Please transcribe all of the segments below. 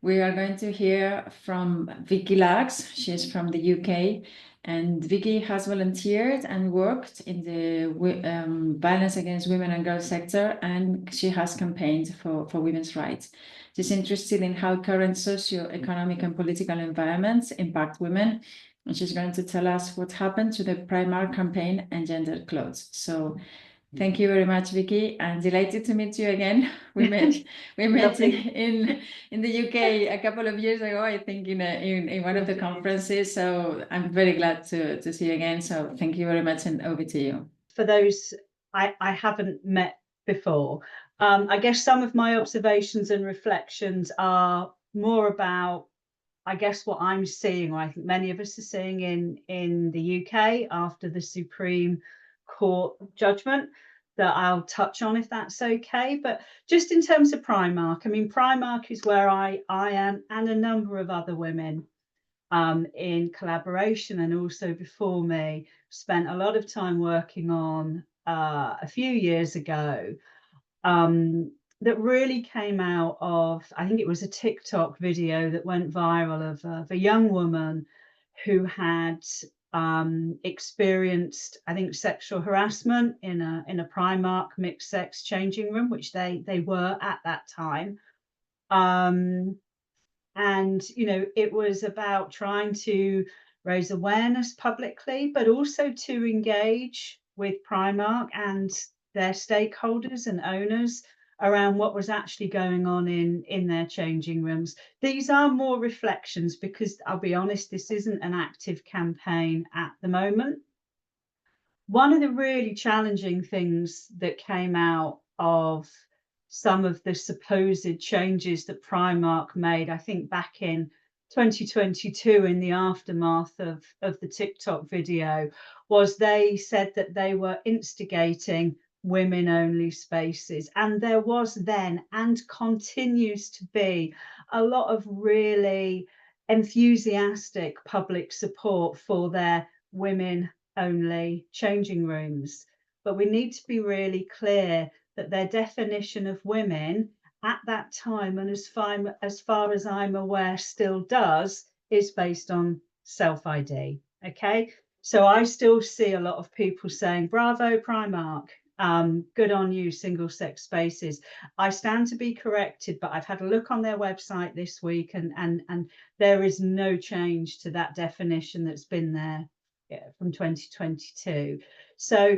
We are going to hear from Vikki Lax. She's from the UK, and Vikki has volunteered and worked in the violence against women and girls sector, and she has campaigned for women's rights. She's interested in how current socio-economic and political environments impact women, and she's going to tell us what happened to the Primark campaign and gender clothes. So thank you very much, Vikki. I'm delighted to meet you again. We met in the UK a couple of years ago, I think, in one of the conferences. So I'm very glad to see you again. So thank you very much, and over to you. For those I haven't met before, I guess some of my observations and reflections are more about, I guess, what I'm seeing, or I think many of us are seeing in the UK after the Supreme Court judgment, that I'll touch on, if that's okay. But just in terms of Primark, I mean, Primark is where I am, and a number of other women in collaboration, and also before me, spent a lot of time working on a few years ago, that really came out of, I think it was a TikTok video that went viral of a young woman who had experienced, I think, sexual harassment in a Primark mixed sex changing room, which they were at that time. And it was about trying to raise awareness publicly, but also to engage with Primark and their stakeholders and owners around what was actually going on in their changing rooms. These are more reflections, because I'll be honest, this isn't an active campaign at the moment. One of the really challenging things that came out of some of the supposed changes that Primark made, I think back in 2022, in the aftermath of the TikTok video, was they said that they were instigating women-only spaces. And there was then, and continues to be, a lot of really enthusiastic public support for their women-only changing rooms. But we need to be really clear that their definition of women at that time, and as far as I'm aware still does, is based on self-ID. Okay, so I still see a lot of people saying, bravo Primark, good on you, single sex spaces. I stand to be corrected, but I've had a look on their website this week, and there is no change to that definition that's been there from 2022. So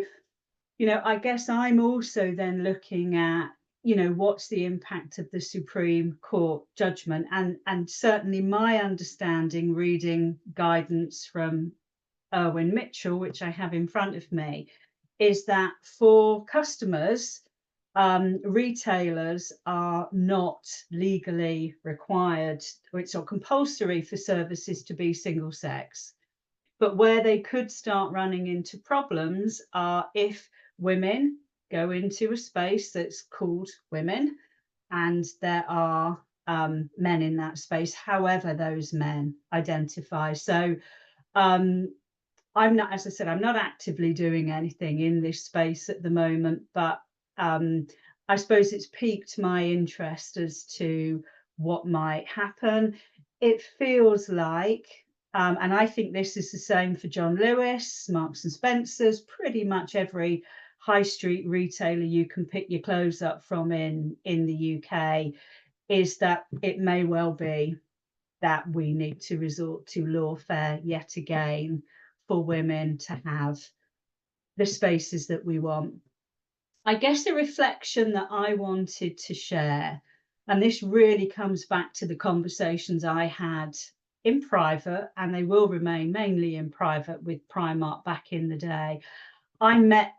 I guess I'm also then looking at, what's the impact of the Supreme Court judgment? And certainly my understanding, reading guidance from Irwin Mitchell, which I have in front of me, is that for customers, retailers are not legally required, or it's not compulsory for services to be single sex. But where they could start running into problems are if women go into a space that's called women, and there are men in that space, however those men identify. So I'm not, as I said, I'm not actively doing anything in this space at the moment, but I suppose it's piqued my interest as to what might happen. It feels like, and I think this is the same for John Lewis, Marks and Spencer's, pretty much every high street retailer you can pick your clothes up from in the UK, is that it may well be that we need to resort to lawfare yet again for women to have the spaces that we want. I guess the reflection that I wanted to share, and this really comes back to the conversations I had in private, and they will remain mainly in private, with Primark back in the day. I met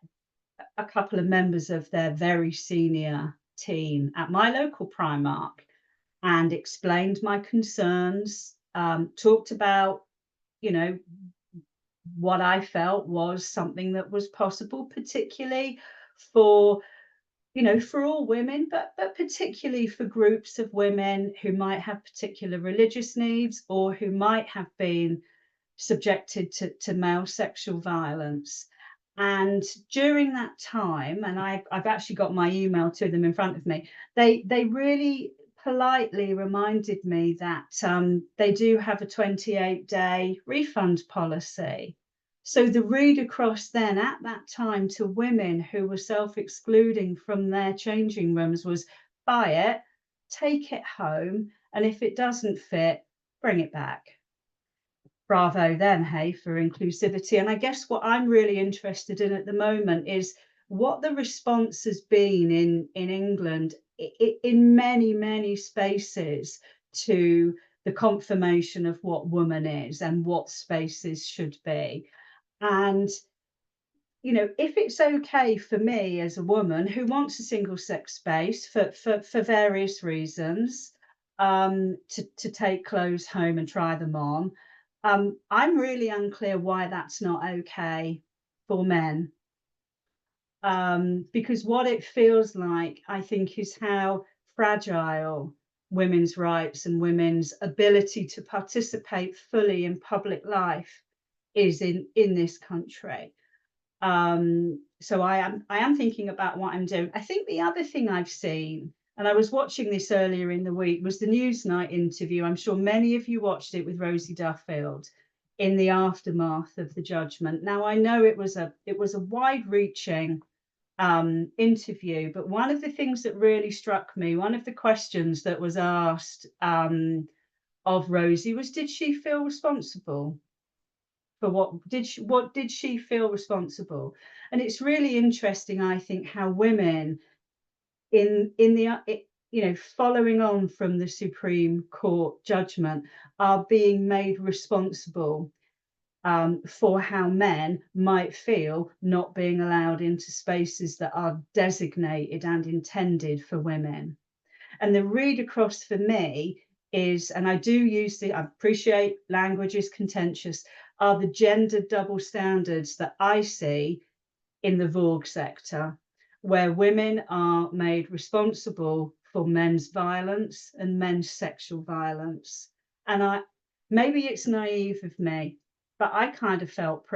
a couple of members of their very senior team at my local Primark and explained my concerns, talked about, what I felt was something that was possible, particularly for, for all women, but particularly for groups of women who might have particular religious needs, or who might have been subjected to male sexual violence. And during that time, and I've actually got my email to them in front of me, they really politely reminded me that they do have a 28-day refund policy. So the read across then at that time to women who were self-excluding from their changing rooms was, buy it, take it home, and if it doesn't fit, bring it back. Bravo them, hey, for inclusivity. And I guess what I'm really interested in at the moment is what the response has been in England in many, many spaces to the confirmation of what woman is and what spaces should be. And, you know, if it's okay for me as a woman who wants a single sex space for various reasons, to take clothes home and try them on, I'm really unclear why that's not okay for men. Because what it feels like, I think, is how fragile women's rights and women's ability to participate fully in public life is in this country. So I am thinking about what I'm doing. I think the other thing I've seen, and I was watching this earlier in the week, was the Newsnight interview. I'm sure many of you watched it with Rosie Duffield in the aftermath of the judgment. Now I know it was a wide-reaching interview, but one of the things that really struck me, one of the questions that was asked of Rosie was, did she feel responsible for what did she feel responsible? And it's really interesting, I think, how women in the you know, following on from the Supreme Court judgment, are being made responsible for how men might feel not being allowed into spaces that are designated and intended for women. And the read across for me is, and I do use I appreciate language is contentious, are the gender double standards that I see in the Vogue sector, where women are made responsible for men's violence and men's sexual violence. And maybe it's naive of me, but I kind of felt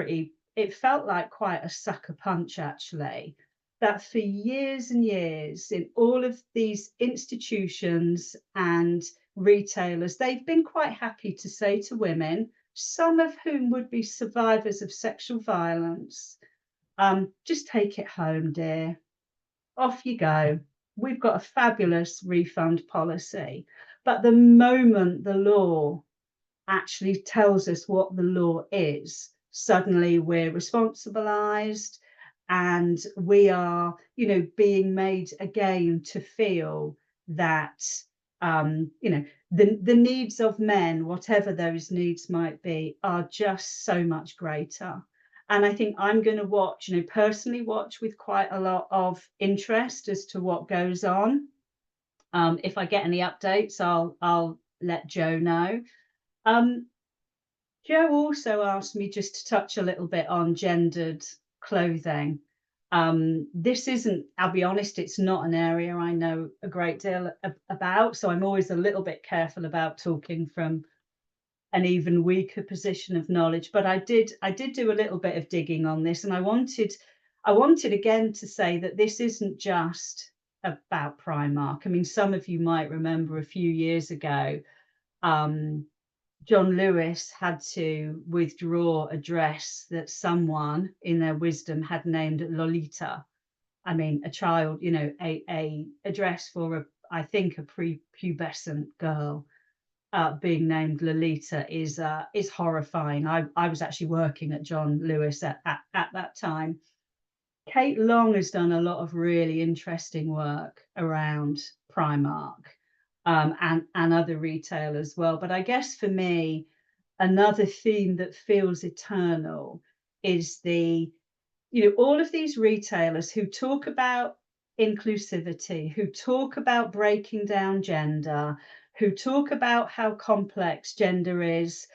it felt like quite a sucker punch, actually, that for years and years in all of these institutions and retailers, they've been quite happy to say to women, some of whom would be survivors of sexual violence, just take it home, dear. Off you go. We've got a fabulous refund policy. But the moment the law actually tells us what the law is, suddenly we're responsibilized and we are, you know, being made again to feel that, you know, the needs of men, whatever those needs might be, are just so much greater. And I think I'm going to watch, you know, personally watch with quite a lot of interest as to what goes on. If I get any updates, I'll let Joe know. Joe also asked me just to touch a little bit on gendered clothing. This isn't, I'll be honest, it's not an area I know a great deal about, so I'm always a little bit careful about talking from an even weaker position of knowledge. But I did do a little bit of digging on this, and I wanted again to say that this isn't just about Primark. I mean, some of you might remember a few years ago, John Lewis had to withdraw a dress that someone in their wisdom had named Lolita. I mean, a child, you know, a dress for I think a prepubescent girl being named Lolita is horrifying. I was actually working at John Lewis at that time. Kate Long has done a lot of really interesting work around Primark. And other retail as well. But I guess for me, another theme that feels eternal is you know, all of these retailers who talk about inclusivity, who talk about breaking down gender, who talk about how complex gender is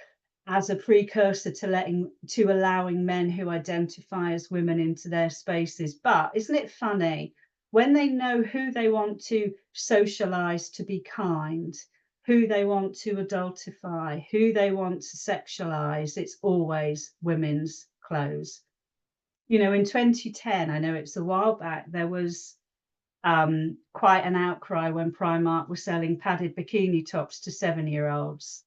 as a precursor to allowing men who identify as women into their spaces. But isn't it funny? When they know who they want to socialize to be kind, who they want to adultify, who they want to sexualize, it's always women's clothes. You know, in 2010, I know it's a while back, there was quite an outcry when Primark were selling padded bikini tops to 7-year-olds.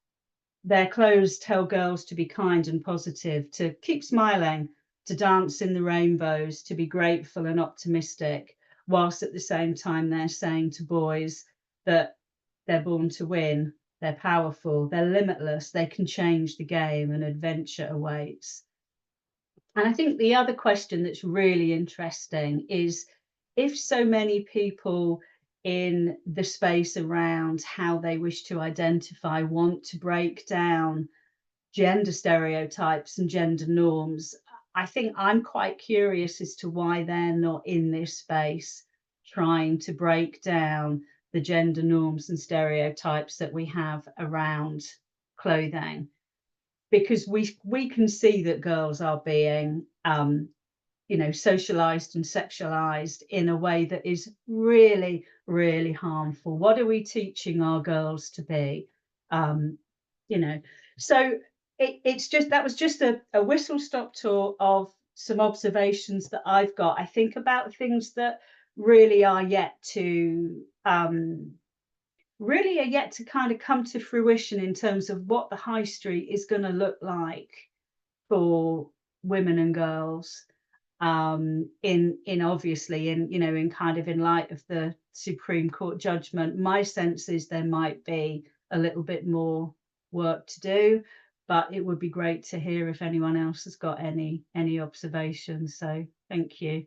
Their clothes tell girls to be kind and positive, to keep smiling, to dance in the rainbows, to be grateful and optimistic, whilst at the same time they're saying to boys that they're born to win, they're powerful, they're limitless, they can change the game, and adventure awaits. And I think the other question that's really interesting is, if so many people in the space around how they wish to identify want to break down gender stereotypes and gender norms, I think I'm quite curious as to why they're not in this space trying to break down the gender norms and stereotypes that we have around clothing. Because we can see that girls are being socialized and sexualized in a way that is really, really harmful. What are we teaching our girls to be? So it's just, that was just a whistle-stop tour of some observations that I've got, I think, about things that really are yet to kind of come to fruition in terms of what the high street is going to look like for women and girls, in obviously in kind of in light of the Supreme Court judgment. My sense is there might be a little bit more work to do, but it would be great to hear if anyone else has got any observations. So thank you.